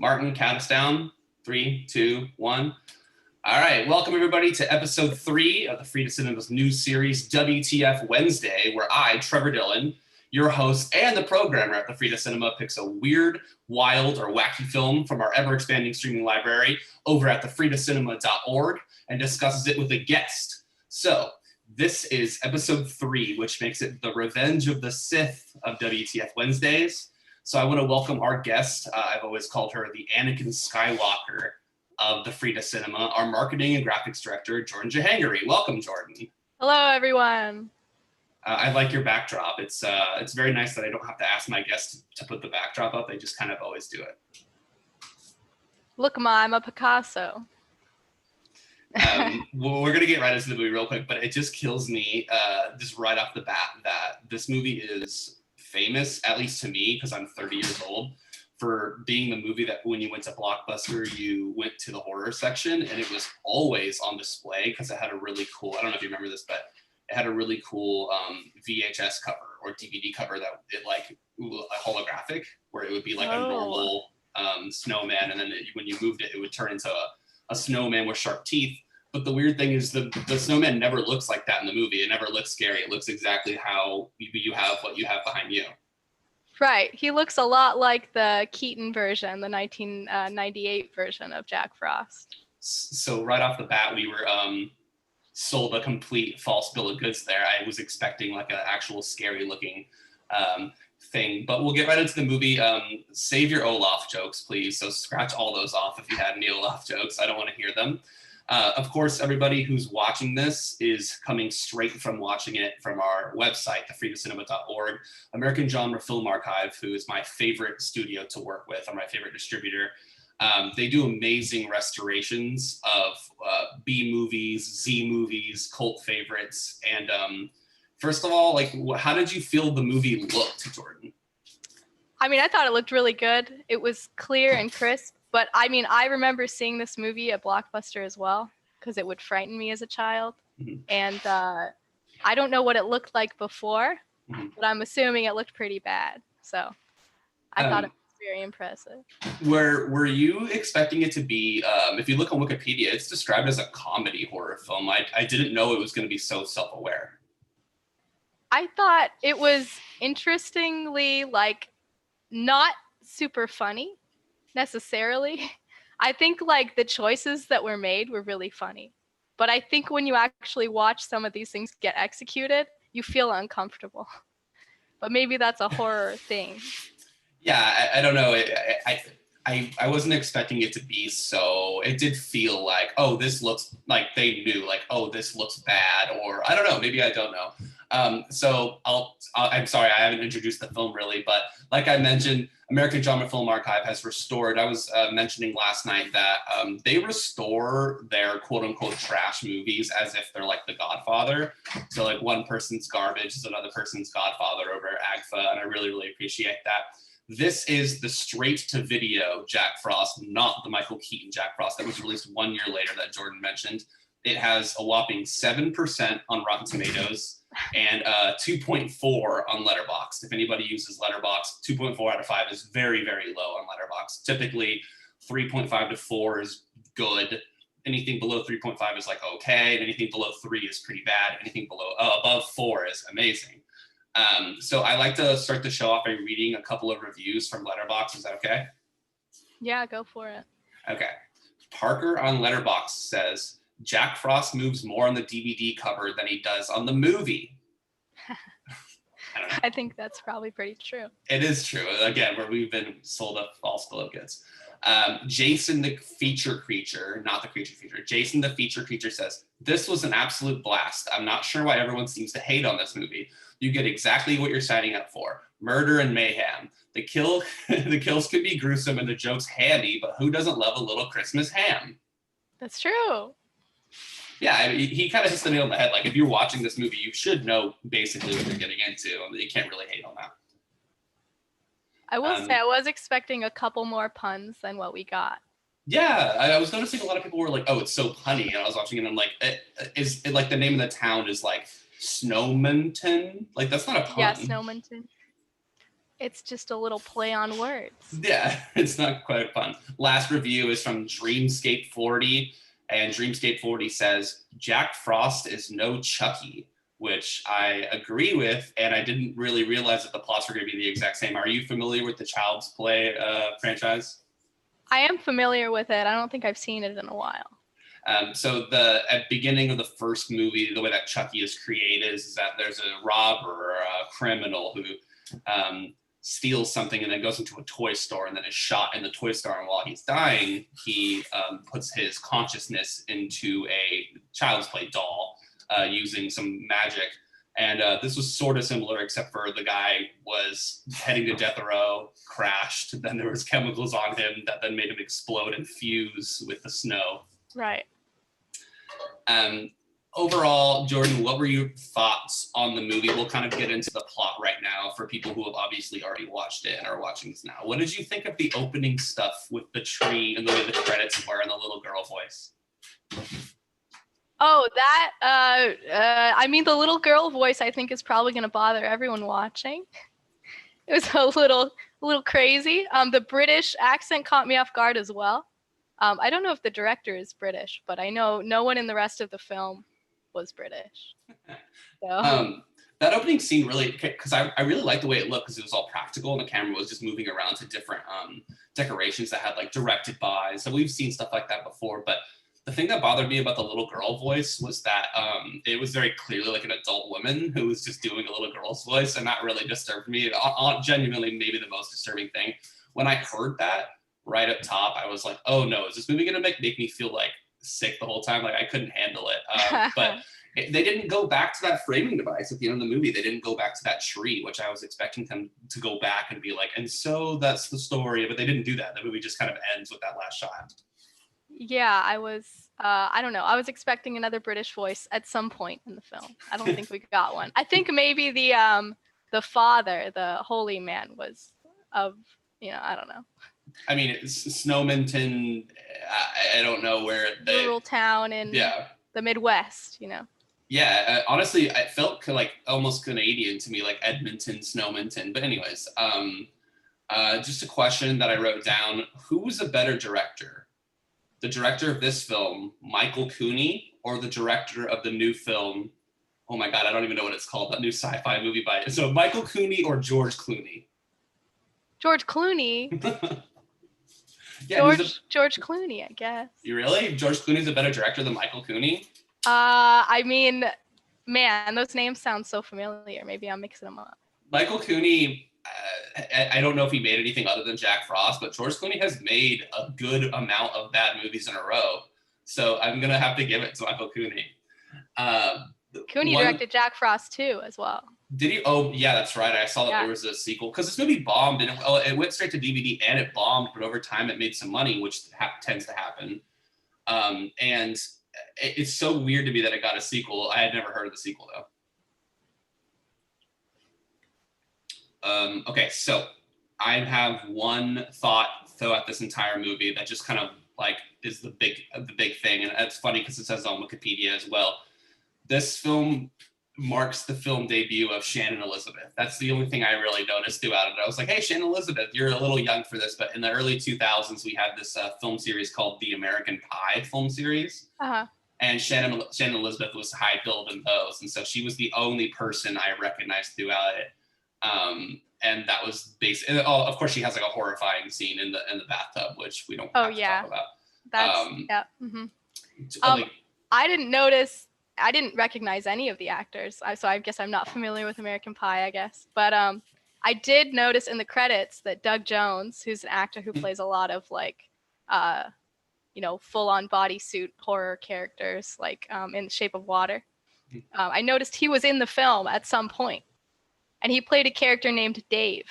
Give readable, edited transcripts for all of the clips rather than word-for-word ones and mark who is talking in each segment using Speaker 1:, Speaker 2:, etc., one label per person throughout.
Speaker 1: Martin, count us down. 3, 2, 1. All right, welcome everybody to episode 3 of the Frida Cinema's new series, WTF Wednesday, where I, Trevor Dillon, your host and the programmer at the Frida Cinema, picks a weird, wild, or wacky film from our ever-expanding streaming library over at thefridacinema.org and discusses it with a guest. So, this is episode 3, which makes it the Revenge of the Sith of WTF Wednesdays. So I want to welcome our guest. I've always called her the Anakin Skywalker of the Frida Cinema, our marketing and graphics director, Jordan Djahangiri. Welcome, Jordan.
Speaker 2: Hello, everyone.
Speaker 1: I like your backdrop. It's very nice that I don't have to ask my guests to put the backdrop up. They just kind of always do it.
Speaker 2: Look, Ma, I'm a Picasso.
Speaker 1: Well, we're going to get right into the movie real quick, but it just kills me just right off the bat that this movie is famous, at least to me, because I'm 30 years old, for being the movie that when you went to Blockbuster, you went to the horror section, and it was always on display because it had a really cool, I don't know if you remember this, but it had a really cool VHS cover or DVD cover that it like a holographic, where it would be like a normal snowman, and then when you moved it, it would turn into a snowman with sharp teeth. But the weird thing is the snowman never looks like that in the movie. It never looks scary. It looks exactly how you have what you have behind you.
Speaker 2: Right. He looks a lot like the Keaton version, the 1998 version of Jack Frost.
Speaker 1: So right off the bat, we were sold a complete false bill of goods there. I was expecting like an actual scary looking thing, but we'll get right into the movie. Save your Olaf jokes, please. So scratch all those off if you had any Olaf jokes. I don't want to hear them. Of course, everybody who's watching this is coming straight from watching it from our website, thefridacinema.org, American Genre Film Archive, who is my favorite studio to work with, or my favorite distributor. They do amazing restorations of B movies, Z movies, cult favorites. And first of all, like, how did you feel the movie looked, Jordan?
Speaker 2: I mean, I thought it looked really good. It was clear and crisp. But I mean, I remember seeing this movie at Blockbuster as well, because it would frighten me as a child. Mm-hmm. And I don't know what it looked like before, but I'm assuming it looked pretty bad. So I thought it was very impressive.
Speaker 1: Were you expecting it to be, if you look on Wikipedia, it's described as a comedy horror film. I didn't know it was going to be so self-aware.
Speaker 2: I thought it was interestingly, like, not super funny. Necessarily. I think like the choices that were made were really funny. But I think when you actually watch some of these things get executed, you feel uncomfortable. But maybe that's a horror thing.
Speaker 1: Yeah, I don't know. I wasn't expecting it to be so. It did feel like, oh, this looks like they knew, like, oh, this looks bad, or I don't know. Maybe I don't know. So I'm sorry, I haven't introduced the film really, but like I mentioned, American Genre Film Archive has restored. I was mentioning last night that they restore their quote unquote trash movies as if they're like The Godfather. So like one person's garbage is another person's Godfather over AGFA, and I really, really appreciate that. This is the straight-to-video Jack Frost, not the Michael Keaton Jack Frost that was released 1 year later that Jordan mentioned. It has a whopping 7% on Rotten Tomatoes and 2.4 on Letterboxd. If anybody uses Letterboxd, 2.4 out of 5 is very, very low on Letterboxd. Typically, 3.5 to 4 is good. Anything below 3.5 is like okay, and anything below 3 is pretty bad. Anything above 4 is amazing. So I like to start the show off by reading a couple of reviews from Letterboxd. Is that okay?
Speaker 2: Yeah, go for it.
Speaker 1: Okay. Parker on Letterboxd says, Jack Frost moves more on the DVD cover than he does on the movie. I don't know.
Speaker 2: I think that's probably pretty true.
Speaker 1: It is true. Again, where we've been sold a false bill of goods. Jason the Feature Creature, not the Creature Feature, Jason the Feature Creature says, this was an absolute blast. I'm not sure why everyone seems to hate on this movie. You get exactly what you're signing up for. Murder and mayhem. The kills could be gruesome and the jokes hammy, but who doesn't love a little Christmas ham?
Speaker 2: That's true.
Speaker 1: Yeah, I mean, he kind of hits the nail on the head. Like, if you're watching this movie, you should know basically what you're getting into. You can't really hate on that.
Speaker 2: I will say I was expecting a couple more puns than what we got.
Speaker 1: Yeah, I was noticing a lot of people were like, oh, it's so punny. And I was watching it and I'm like, is it like the name of the town is like Snowmonton? Like, that's not a pun.
Speaker 2: Yeah, Snowmonton. It's just a little play on words.
Speaker 1: Yeah, it's not quite fun. Last review is from Dreamscape 40, and Dreamscape 40 says, Jack Frost is no Chucky, which I agree with, and I didn't really realize that the plots were going to be the exact same. Are you familiar with the Child's Play franchise?
Speaker 2: I am familiar with it. I don't think I've seen it in a while.
Speaker 1: So at beginning of the first movie, the way that Chucky is created is that there's a robber or a criminal who steals something and then goes into a toy store and then is shot in the toy store. And while he's dying, he puts his consciousness into a Child's Play doll using some magic. And this was sort of similar, except for the guy was heading to death row, crashed, then there was chemicals on him that then made him explode and fuse with the snow.
Speaker 2: Right.
Speaker 1: Overall, Jordan, what were your thoughts on the movie? We'll kind of get into the plot right now for people who have obviously already watched it and are watching this now. What did you think of the opening stuff with the tree and the way the credits were and the little girl voice?
Speaker 2: Oh, that, I mean, the little girl voice, I think, is probably going to bother everyone watching. It was a little crazy. The British accent caught me off guard as well. I don't know if the director is British, but I know no one in the rest of the film was British. So.
Speaker 1: That opening scene really, because I really liked the way it looked because it was all practical and the camera was just moving around to different decorations that had like directed by. So we've seen stuff like that before, but the thing that bothered me about the little girl voice was that it was very clearly like an adult woman who was just doing a little girl's voice, and that really disturbed me. Genuinely, maybe the most disturbing thing. When I heard that right up top, I was like, oh no, is this movie gonna make me feel like sick the whole time? Like I couldn't handle it. But they didn't go back to that framing device at the end of the movie. They didn't go back to that tree, which I was expecting them to go back and be like, and so that's the story. But they didn't do that. The movie just kind of ends with that last shot.
Speaker 2: Yeah, I don't know. I was expecting another British voice at some point in the film. I don't think we got one. I think maybe the father, the holy man, was of, I don't know.
Speaker 1: I mean, it's Snowminton. I don't know where
Speaker 2: rural town in the Midwest,
Speaker 1: Yeah, honestly, it felt like almost Canadian to me, like Edmonton, Snowminton. But anyways, just a question that I wrote down: who was a better director? The director of this film, Michael Cooney, or the director of the new film? Oh my God, I don't even know what it's called. That new sci-fi movie so Michael Cooney or George Clooney?
Speaker 2: George Clooney.
Speaker 1: Yeah,
Speaker 2: George Clooney, I guess.
Speaker 1: You really? George Clooney's a better director than Michael Cooney?
Speaker 2: I mean, man, those names sound so familiar. Maybe I'm mixing them up.
Speaker 1: Michael Cooney, I don't know if he made anything other than Jack Frost, but George Clooney has made a good amount of bad movies in a row. So I'm going to have to give it to Michael Cooney.
Speaker 2: Cooney directed Jack Frost too, as well.
Speaker 1: Did he? Oh, yeah, that's right. I saw that there was a sequel because this movie bombed and it went straight to DVD and it bombed, but over time it made some money, which tends to happen. And it's so weird to me that it got a sequel. I had never heard of the sequel though. Okay, so I have one thought throughout this entire movie that just kind of like is the big thing, and it's funny because it says on Wikipedia as well. This film marks the film debut of Shannon Elizabeth. That's the only thing I really noticed throughout it. I was like, hey, Shannon Elizabeth, you're a little young for this, but in the early 2000s, we had this film series called the American Pie film series. Uh-huh. And Shannon Elizabeth was high billed in those, and so she was the only person I recognized throughout it. And that was basically, of course, she has like a horrifying scene in the bathtub, which we don't have to talk about.
Speaker 2: That's yeah. Mm-hmm. I didn't recognize any of the actors, so I guess I'm not familiar with American Pie, I guess. But I did notice in the credits that Doug Jones, who's an actor who plays a lot of like, full-on bodysuit horror characters, like in The Shape of Water. I noticed he was in the film at some point. And he played a character named Dave.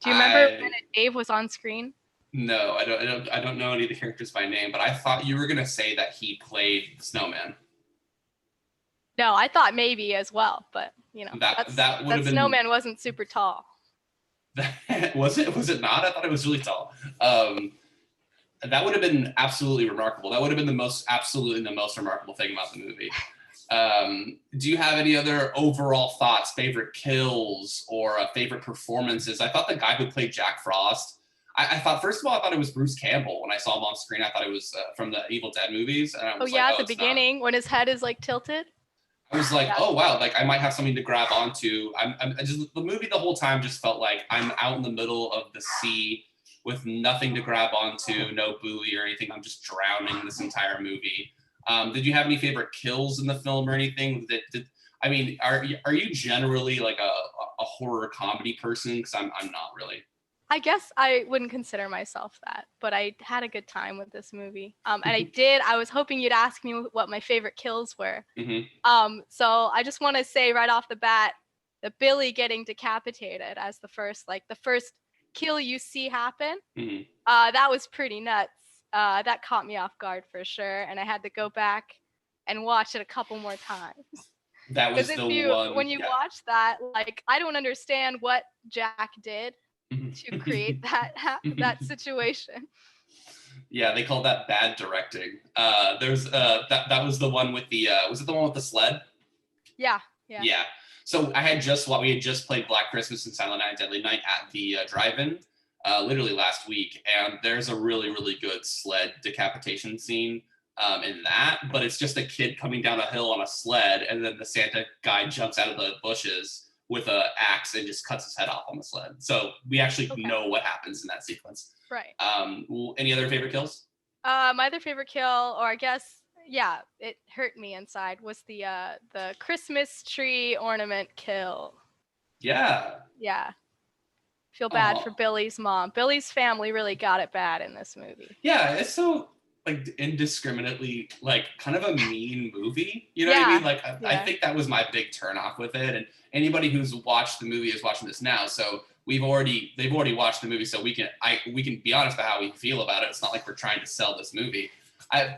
Speaker 2: Do you remember when Dave was on screen?
Speaker 1: No, I don't know any of the characters by name, but I thought you were gonna say that he played Snowman.
Speaker 2: No, I thought maybe as well, but that Snowman wasn't super tall.
Speaker 1: Was it not? I thought it was really tall. That would have been absolutely remarkable. That would have been the most remarkable thing about the movie. Do you have any other overall thoughts, favorite kills or favorite performances? I thought the guy who played Jack Frost, I thought, first of all, I thought it was Bruce Campbell. When I saw him on screen, I thought it was from the Evil Dead movies. And I
Speaker 2: Oh
Speaker 1: was
Speaker 2: yeah,
Speaker 1: like,
Speaker 2: at the
Speaker 1: it's not.
Speaker 2: beginning when his head is like tilted.
Speaker 1: I was like,
Speaker 2: Yeah.
Speaker 1: oh wow, like I might have something to grab onto. I just the movie the whole time just felt like I'm out in the middle of the sea with nothing to grab onto, no buoy or anything. I'm just drowning this entire movie. Did you have any favorite kills in the film or anything? I mean, are you generally like a horror comedy person? Because I'm not really.
Speaker 2: I guess I wouldn't consider myself that, but I had a good time with this movie. And I was hoping you'd ask me what my favorite kills were.
Speaker 1: Mm-hmm.
Speaker 2: So I just want to say right off the bat that Billy getting decapitated as the first kill you see happen,
Speaker 1: Mm-hmm.
Speaker 2: that was pretty nuts. That caught me off guard for sure, and I had to go back and watch it a couple more times.
Speaker 1: That was the one.
Speaker 2: When you watch that, like, I don't understand what Jack did to create that situation.
Speaker 1: Yeah, they called that bad directing. There's that was the one with the was it the one with the sled?
Speaker 2: Yeah.
Speaker 1: So we had just played Black Christmas and Silent Night, Deadly Night at the drive-in, literally last week, and there's a really really good sled decapitation scene in that, but it's just a kid coming down a hill on a sled, and then the Santa guy jumps out of the bushes with an axe and just cuts his head off on the sled. So we actually know what happens in that sequence.
Speaker 2: Right.
Speaker 1: Any other favorite kills?
Speaker 2: My other favorite kill, or I guess, yeah, it hurt me inside, was the Christmas tree ornament kill.
Speaker 1: Yeah.
Speaker 2: Yeah. Feel bad for Billy's mom. Billy's family really got it bad in this movie.
Speaker 1: Yeah, it's so like indiscriminately like kind of a mean movie. You know what I mean? Like I think that was my big turnoff with it. And anybody who's watched the movie is watching this now. So they've already watched the movie, so we can be honest about how we feel about it. It's not like we're trying to sell this movie.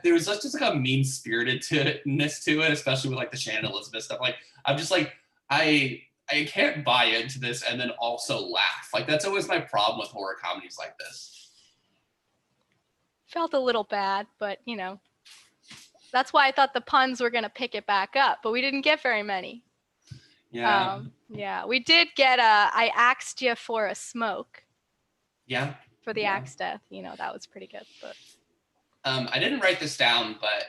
Speaker 1: There was just like a mean-spiritedness to it, especially with like the Shannon Elizabeth stuff. Like I'm just like I can't buy into this and then also laugh. Like that's always my problem with horror comedies like this.
Speaker 2: Felt a little bad, but you know, that's why I thought the puns were gonna pick it back up, but we didn't get very many.
Speaker 1: Yeah.
Speaker 2: We did get I axed you for a smoke.
Speaker 1: Yeah.
Speaker 2: For the axe death, you know, that was pretty good. But
Speaker 1: I didn't write this down, but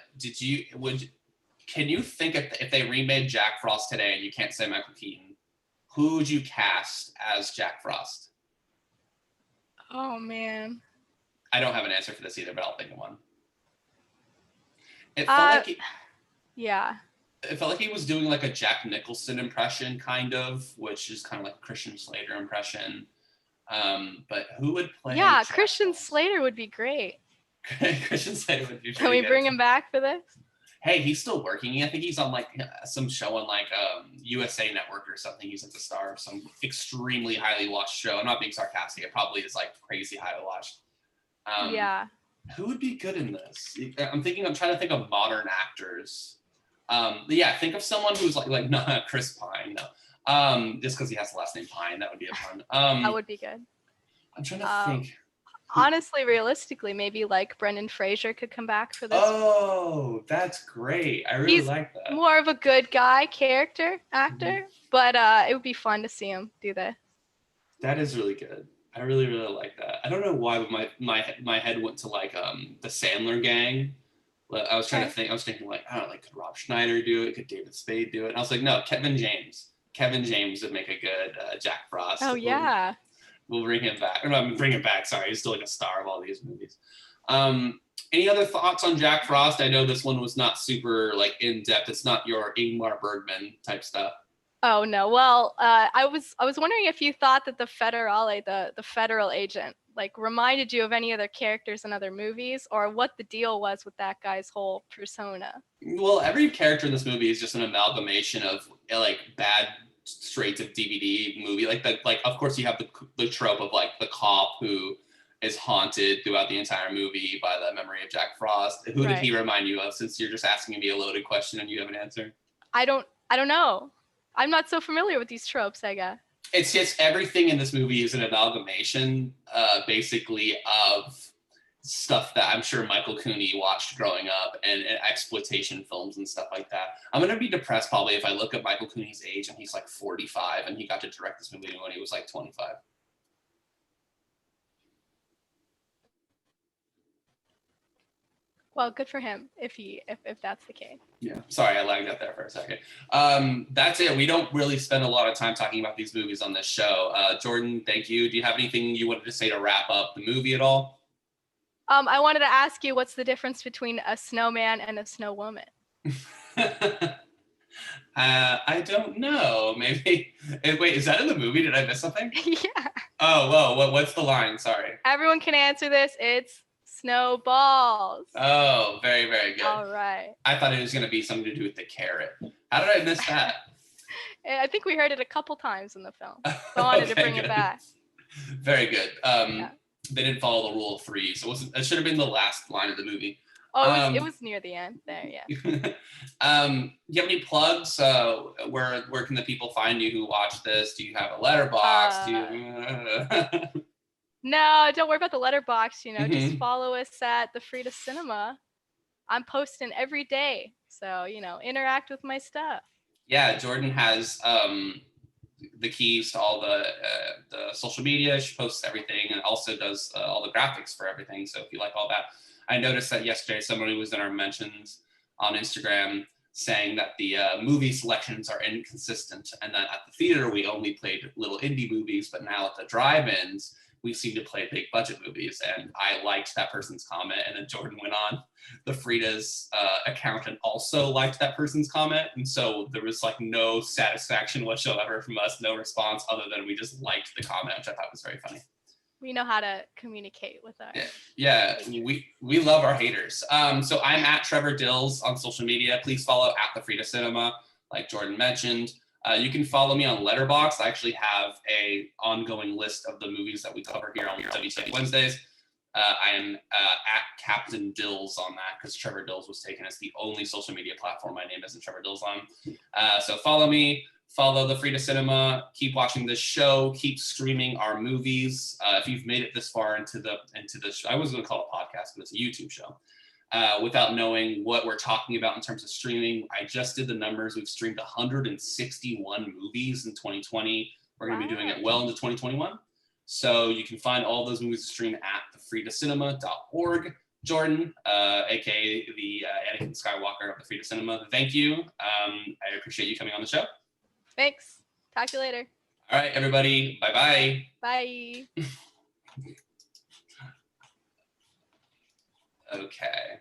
Speaker 1: can you think if they remade Jack Frost today and you can't say Michael Keaton, who would you cast as Jack Frost?
Speaker 2: Oh man.
Speaker 1: I don't have an answer for this either, but I'll think of one. It felt like it felt like he was doing like a Jack Nicholson impression, kind of, which is kind of like a Christian Slater impression. But who would play?
Speaker 2: Yeah,
Speaker 1: Jack
Speaker 2: Christian
Speaker 1: Frost?
Speaker 2: Slater would be great.
Speaker 1: Christian Slater would be.
Speaker 2: Can we bring him back for this?
Speaker 1: Hey, he's still working. I think he's on like some show on like USA Network or something. He's like the star of some extremely highly watched show. I'm not being sarcastic. It probably is like crazy highly watched. Who would be good in this? I'm trying to think of modern actors. Think of someone who's like not Chris Pine, no. Just because he has the last name Pine, that would be a fun.
Speaker 2: That would be good.
Speaker 1: I'm trying to think.
Speaker 2: Honestly, realistically, maybe like Brendan Fraser could come back for this.
Speaker 1: Oh, that's great. I really like that.
Speaker 2: More of a good guy character actor, but it would be fun to see him do this.
Speaker 1: That is really good. I really, really like that. I don't know why, but my head went to like the Sandler gang. I was trying to think. I was thinking like, I don't know, like could Rob Schneider do it? Could David Spade do it? And I was like, no, Kevin James. Kevin James would make a good Jack Frost.
Speaker 2: Oh yeah.
Speaker 1: We'll bring him back. No, bring him back. Sorry, he's still like a star of all these movies. Any other thoughts on Jack Frost? I know this one was not super like in depth. It's not your Ingmar Bergman type stuff.
Speaker 2: Oh no. Well, I was wondering if you thought that the Federale, the federal agent, like reminded you of any other characters in other movies, or what the deal was with that guy's whole persona.
Speaker 1: Well, every character in this movie is just an amalgamation of like bad straight to DVD movie. Like of course you have the trope of like the cop who is haunted throughout the entire movie by the memory of Jack Frost. Who did he remind you of? Since you're just asking me a loaded question and you have an answer.
Speaker 2: I don't know. I'm not so familiar with these tropes, I guess.
Speaker 1: It's just everything in this movie is an amalgamation, basically, of stuff that I'm sure Michael Cooney watched growing up, and exploitation films and stuff like that. I'm gonna be depressed probably if I look at Michael Cooney's age and he's like 45 and he got to direct this movie when he was like 25.
Speaker 2: Well, good for him if that's the case.
Speaker 1: Yeah, sorry, I lagged out there for a second. That's it. We don't really spend a lot of time talking about these movies on this show. Jordan, thank you. Do you have anything you wanted to say to wrap up the movie at all?
Speaker 2: I wanted to ask you, what's the difference between a snowman and a snow woman?
Speaker 1: I don't know. Maybe. Wait, is that in the movie? Did I miss something?
Speaker 2: Yeah.
Speaker 1: Oh, whoa. What's the line? Sorry.
Speaker 2: Everyone can answer this. It's snowballs.
Speaker 1: Oh, very, very good.
Speaker 2: All right.
Speaker 1: I thought it was going to be something to do with the carrot. How did I miss that?
Speaker 2: I think we heard it a couple times in the film. So I wanted to bring it back. Very
Speaker 1: good. Yeah. They didn't follow the rule of 3, so it should have been the last line of the movie.
Speaker 2: Oh, it was near the end there, yeah.
Speaker 1: Do you have any plugs? Where can the people find you who watch this? Do you have a letterbox?
Speaker 2: No, don't worry about the letterbox, just
Speaker 1: Mhm.
Speaker 2: follow us at the Frida Cinema. I'm posting every day, so, interact with my stuff.
Speaker 1: Yeah, Jordan has the keys to all the social media. She posts everything and also does all the graphics for everything. So if you like all that, I noticed that yesterday somebody was in our mentions on Instagram saying that the movie selections are inconsistent and that at the theater we only played little indie movies, but now at the drive-ins we seem to play big budget movies. And I liked that person's comment. And then Jordan went on the Frida's account and also liked that person's comment. And so there was like no satisfaction whatsoever from us, no response other than we just liked the comment, which I thought was very funny.
Speaker 2: We know how to communicate with our...
Speaker 1: Yeah, we love our haters. So I'm at Trevor Dillon on social media. Please follow at the Frida Cinema, like Jordan mentioned. You can follow me on Letterboxd. I actually have a ongoing list of the movies that we cover here on WTF Wednesdays. I am at Captain Dills on that because Trevor Dills was taken as the only social media platform my name isn't Trevor Dills on. So follow me, follow the Frida Cinema, keep watching this show, keep streaming our movies. If you've made it this far into the show, I was going to call it a podcast, but it's a YouTube show. Without knowing what we're talking about in terms of streaming, I just did the numbers. We've streamed 161 movies in 2020. We're going to be doing it well into 2021. So you can find all those movies to stream at thefridacinema.org. Jordan, aka the Anakin Skywalker of the Frida Cinema, thank you. I appreciate you coming on the show.
Speaker 2: Thanks. Talk to you later.
Speaker 1: All right, everybody. Bye-bye.
Speaker 2: Bye.
Speaker 1: Okay.